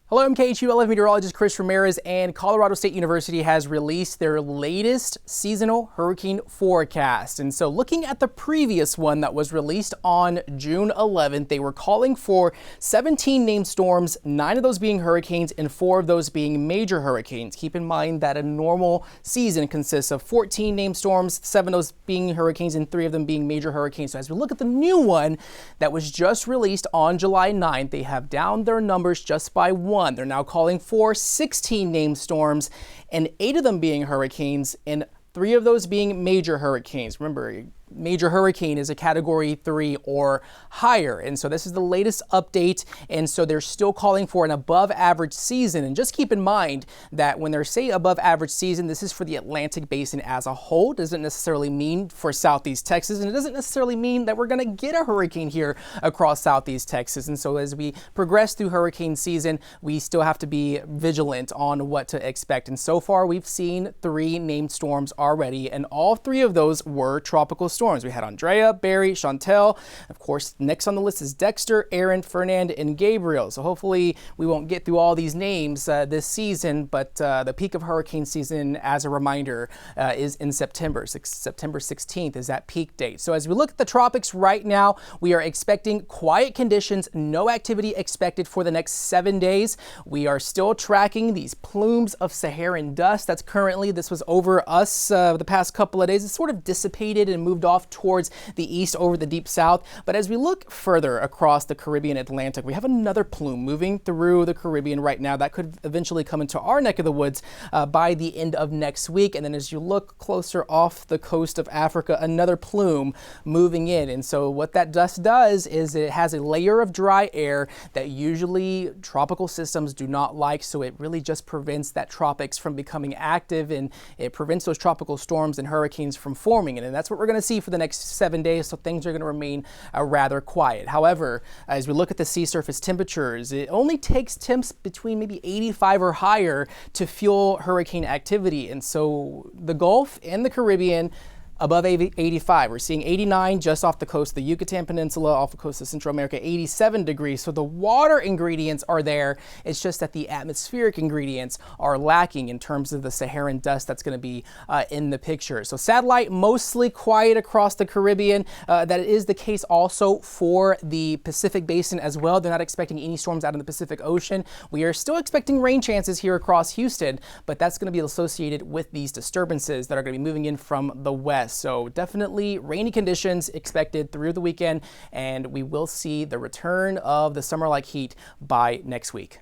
Hello, I'm KHULF meteorologist Chris Ramirez, and Colorado State University has released their latest seasonal hurricane forecast. And so looking at the previous one that was released on June 11th, they were calling for 17 named storms, 9 of those being hurricanes and 4 of those being major hurricanes. Keep in mind that a normal season consists of 14 named storms, 7 of those being hurricanes and 3 of them being major hurricanes. So as we look at the new one that was just released on July 9th, they have downed their numbers just by 1. They're now calling for 16 named storms and 8 of them being hurricanes and 3 of those being major hurricanes. Remember, major hurricane is a category 3 or higher. And so this is the latest update. And so they're still calling for an above average season. And just keep in mind that when they say above average season, this is for the Atlantic Basin as a whole. It doesn't necessarily mean for Southeast Texas. And it doesn't necessarily mean that we're going to get a hurricane here across Southeast Texas. And so as we progress through hurricane season, we still have to be vigilant on what to expect. And so far, we've seen 3 named storms already. And all 3 of those were tropical storms. We had Andrea, Barry, Chantel. Of course, next on the list is Dexter, Aaron, Fernand, and Gabriel. So hopefully we won't get through all these names this season, but the peak of hurricane season, as a reminder, is in September. September 16th is that peak date. So as we look at the tropics right now, we are expecting quiet conditions, no activity expected for the next 7 days. We are still tracking these plumes of Saharan dust. This was over us the past couple of days. It's sort of dissipated and moved off towards the east over the deep south. But as we look further across the Caribbean Atlantic, we have another plume moving through the Caribbean right now that could eventually come into our neck of the woods by the end of next week. And then as you look closer off the coast of Africa, another plume moving in. And so what that dust does is it has a layer of dry air that usually tropical systems do not like. So it really just prevents that tropics from becoming active, and it prevents those tropical storms and hurricanes from forming. And that's what we're going to see for the next 7 days, so things are going to remain rather quiet. However, as we look at the sea surface temperatures, it only takes temps between maybe 85 or higher to fuel hurricane activity. And so the Gulf and the Caribbean above 85. We're seeing 89 just off the coast of the Yucatan Peninsula, off the coast of Central America, 87 degrees. So the water ingredients are there. It's just that the atmospheric ingredients are lacking in terms of the Saharan dust that's going to be in the picture. So satellite mostly quiet across the Caribbean. That is the case also for the Pacific Basin as well. They're not expecting any storms out in the Pacific Ocean. We are still expecting rain chances here across Houston, but that's going to be associated with these disturbances that are going to be moving in from the west. So definitely rainy conditions expected through the weekend, and we will see the return of the summer-like heat by next week.